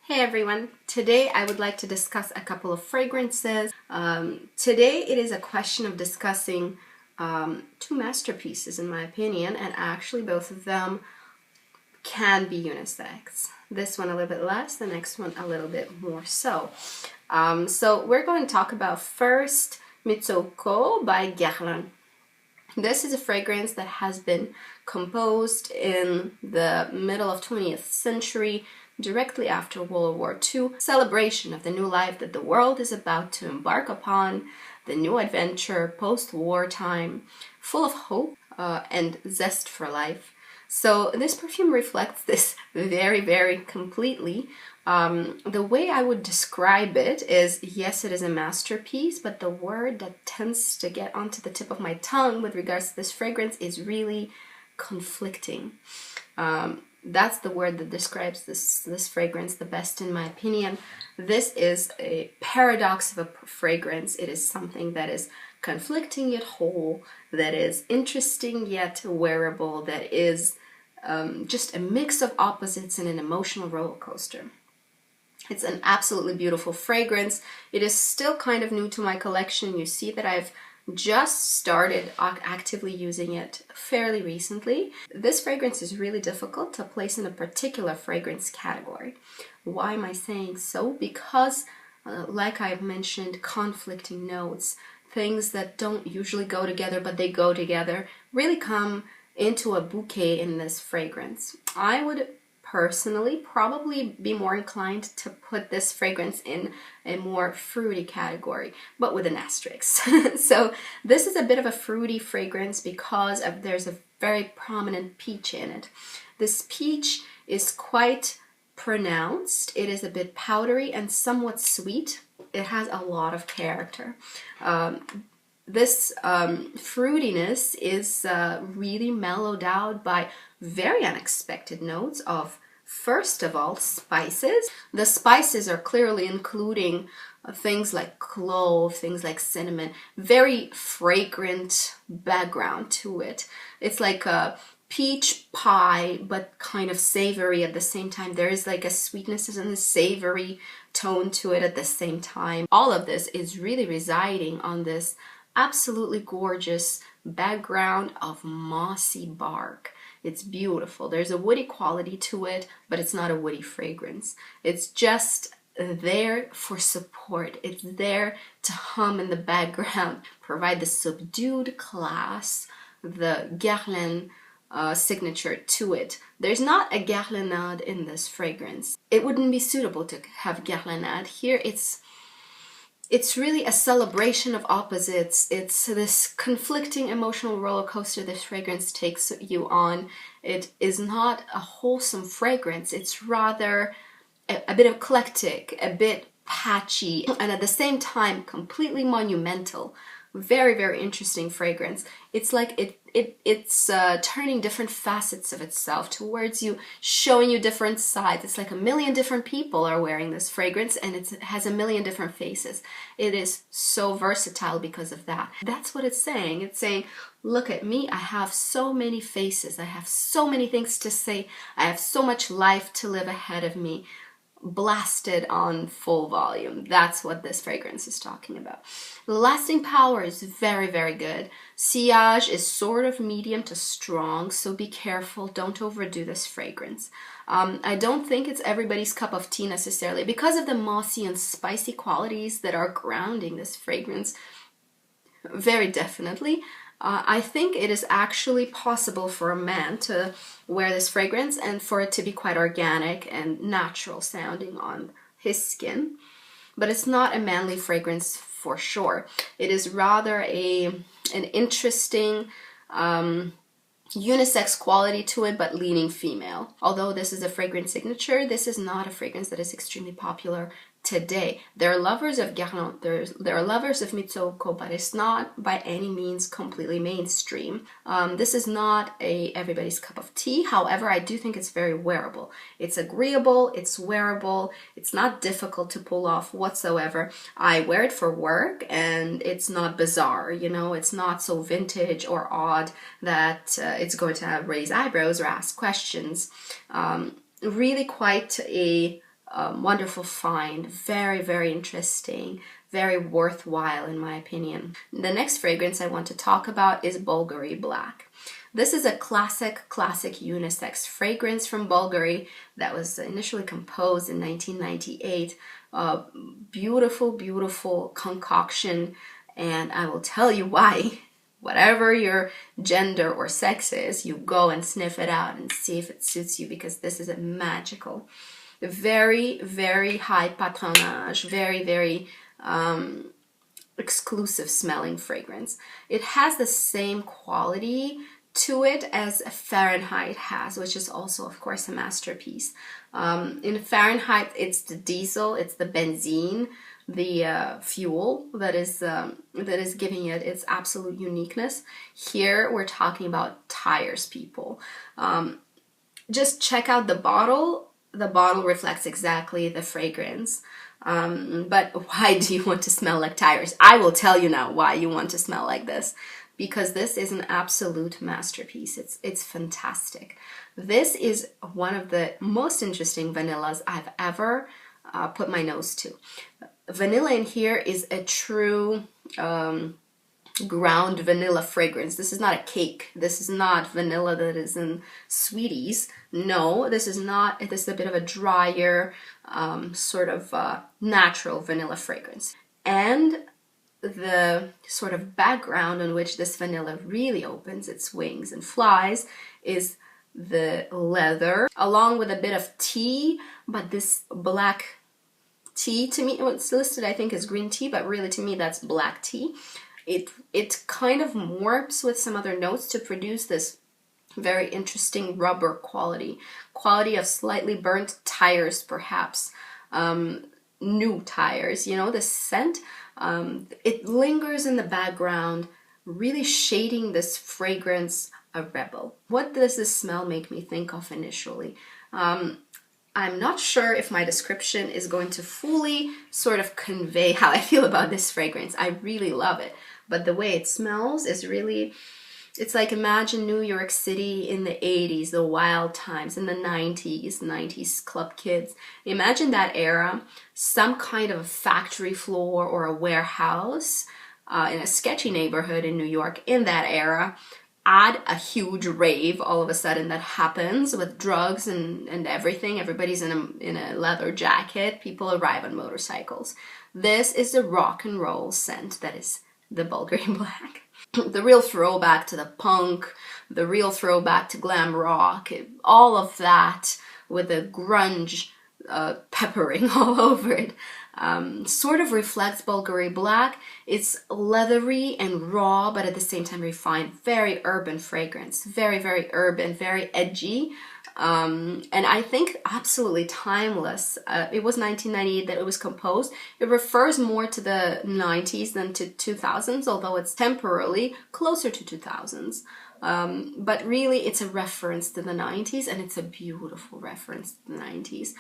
Hey everyone, today I would like to discuss a couple of fragrances. Today it is a question of discussing two masterpieces in my opinion, and actually both of them can be unisex. This one a little bit less, the next one a little bit more so. So we're going to talk about first Mitsouko by Guerlain. This is a fragrance that has been composed in the middle of 20th century, directly after World War II, celebration of the new life that the world is about to embark upon, the new adventure post-war time, full of hope and zest for life. So this perfume reflects this very, very completely. The way I would describe it is, yes, it is a masterpiece, but the word that tends to get onto the tip of my tongue with regards to this fragrance is really conflicting. That's the word that describes this fragrance the best, in my opinion. This is a paradox of a fragrance. It is something that is conflicting yet whole, that is interesting yet wearable, that is just a mix of opposites and an emotional roller coaster. It's an absolutely beautiful fragrance. It is still kind of new to my collection. You see that I've just started actively using it fairly recently. This fragrance is really difficult to place in a particular fragrance category. Why am I saying so? Because, like I've mentioned, conflicting notes, things that don't usually go together but they go together, really come into a bouquet in this fragrance. I would personally probably be more inclined to put this fragrance in a more fruity category, but with an asterisk. So this is a bit of a fruity fragrance because there's a very prominent peach in it. This peach is quite pronounced. It is a bit powdery and somewhat sweet. It has a lot of character. This fruitiness is really mellowed out by very unexpected notes of, first of all, spices. The spices are clearly including things like clove, things like cinnamon, very fragrant background to it. It's like a peach pie, but kind of savory at the same time. There is like a sweetness and a savory tone to it at the same time. All of this is really residing on this absolutely gorgeous background of mossy bark. It's beautiful. There's a woody quality to it, but it's not a woody fragrance. It's just there for support. It's there to hum in the background, provide the subdued class, the Guerlain signature to it. There's not a Guerlainade in this fragrance. It wouldn't be suitable to have Guerlainade here. It's really a celebration of opposites. It's this conflicting emotional roller coaster this fragrance takes you on. It is not a wholesome fragrance. It's rather a bit eclectic, a bit patchy, and at the same time completely monumental. Very, very interesting fragrance. It's like it's turning different facets of itself towards you, showing you different sides. It's like a million different people are wearing this fragrance, and it has a million different faces. It is so versatile because of that. That's what it's saying. It's saying, look at me, I have so many faces. I have so many things to say. I have so much life to live ahead of me. Blasted on full volume. That's what this fragrance is talking about. The lasting power is very, very good. Sillage is sort of medium to strong, so be careful. Don't overdo this fragrance. I don't think it's everybody's cup of tea necessarily because of the mossy and spicy qualities that are grounding this fragrance. Very definitely. I think it is actually possible for a man to wear this fragrance and for it to be quite organic and natural sounding on his skin. But it's not a manly fragrance for sure. It is rather an interesting unisex quality to it, but leaning female. Although this is a fragrance signature, this is not a fragrance that is extremely popular today. There are lovers of Guerlain, there are lovers of Mitsouko, but it's not by any means completely mainstream. This is not everybody's cup of tea. However, I do think it's very wearable. It's agreeable, it's wearable, it's not difficult to pull off whatsoever. I wear it for work and it's not bizarre, you know, it's not so vintage or odd that it's going to raise eyebrows or ask questions. Really quite a wonderful find, very, very interesting, very worthwhile in my opinion. The next fragrance I want to talk about is Bvlgari Black. This is a classic unisex fragrance from Bulgari that was initially composed in 1998. Beautiful, beautiful concoction, and I will tell you why. Whatever your gender or sex is, you go and sniff it out and see if it suits you, because this is a magical, very, very high patronage, very, very exclusive smelling fragrance. It has the same quality to it as Fahrenheit has, which is also, of course, a masterpiece. In Fahrenheit, it's the diesel, it's the benzene, the fuel that is giving it its absolute uniqueness. Here, we're talking about tires, people. Just check out the bottle. The bottle reflects exactly the fragrance. But why do you want to smell like tires? I will tell you now why you want to smell like this. Because this is an absolute masterpiece. It's fantastic. This is one of the most interesting vanillas I've ever put my nose to. Vanilla in here is a true ground vanilla fragrance. This is not a cake. This is not vanilla that is in sweeties. No, this is not. This is a bit of a drier, sort of natural vanilla fragrance. And the sort of background on which this vanilla really opens its wings and flies is the leather, along with a bit of tea, but this black tea, to me, it's listed I think as green tea, but really to me that's black tea. It kind of warps with some other notes to produce this very interesting rubber quality of slightly burnt tires, perhaps. New tires, you know, the scent, it lingers in the background, really shading this fragrance a rebel. What does this smell make me think of initially? I'm not sure if my description is going to fully sort of convey how I feel about this fragrance. I really love it, but the way it smells is really, it's like, imagine New York City in the 80s, the wild times, in the 90s club kids. Imagine that era, some kind of a factory floor or a warehouse in a sketchy neighborhood in New York in that era. Add a huge rave all of a sudden that happens with drugs and everything. Everybody's in a leather jacket. People arrive on motorcycles. This is the rock and roll scent that is the Bvlgari Black. The real throwback to the punk, the real throwback to glam rock, all of that with the grunge peppering all over it, sort of reflects Bvlgari Black. It's leathery and raw, but at the same time refined, very urban fragrance, very, very urban, very edgy. And I think absolutely timeless. It was 1998 that it was composed. It refers more to the 90s than to 2000s, although it's temporarily closer to 2000s. But really it's a reference to the 90s, and it's a beautiful reference to the 90s.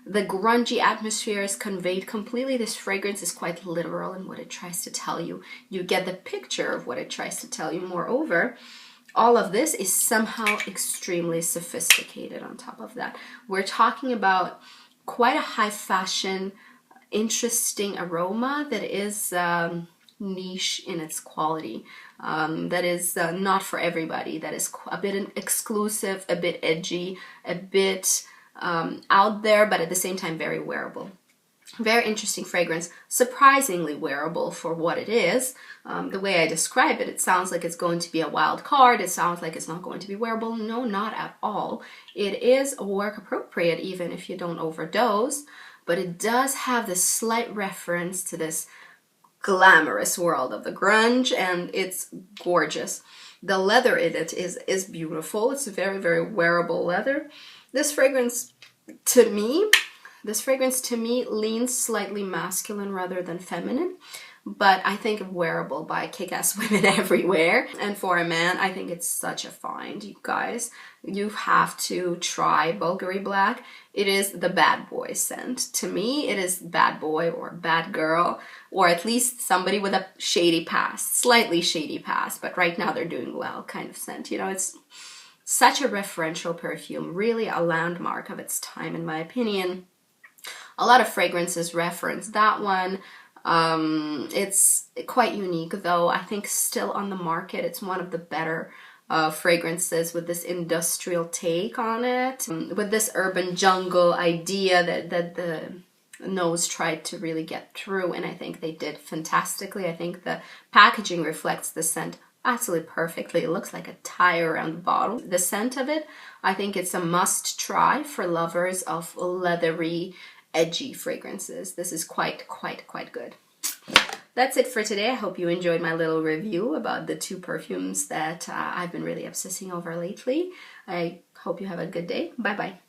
The grungy atmosphere is conveyed completely. This fragrance is quite literal in what it tries to tell you. You get the picture of what it tries to tell you. Moreover, all of this is somehow extremely sophisticated on top of that. We're talking about quite a high fashion, interesting aroma that is niche in its quality, that is not for everybody, that is a bit exclusive, a bit edgy, a bit out there, but at the same time very wearable. Very interesting fragrance, surprisingly wearable for what it is. The way I describe it, it sounds like it's going to be a wild card. It sounds like it's not going to be wearable. No, not at all. It is work appropriate even if you don't overdose, but it does have this slight reference to this glamorous world of the grunge, and it's gorgeous. The leather in it is beautiful. It's a very, very wearable leather. This fragrance to me leans slightly masculine rather than feminine, but I think wearable by kick-ass women everywhere. And for a man, I think it's such a find, you guys. You have to try Bvlgari Black. It is the bad boy scent. To me, it is bad boy or bad girl, or at least somebody with a shady past, slightly shady past, but right now they're doing well kind of scent. You know, it's such a referential perfume, really a landmark of its time in my opinion. A lot of fragrances reference that one. It's quite unique though. I think still on the market, it's one of the better fragrances with this industrial take on it, with this urban jungle idea that the nose tried to really get through, and I think they did fantastically. I think the packaging reflects the scent absolutely perfectly. It looks like a tire around the bottle. The scent of it, I think it's a must try for lovers of leathery, edgy fragrances. This is quite good. That's it for today. I hope you enjoyed my little review about the two perfumes that I've been really obsessing over lately. I hope you have a good day. Bye bye.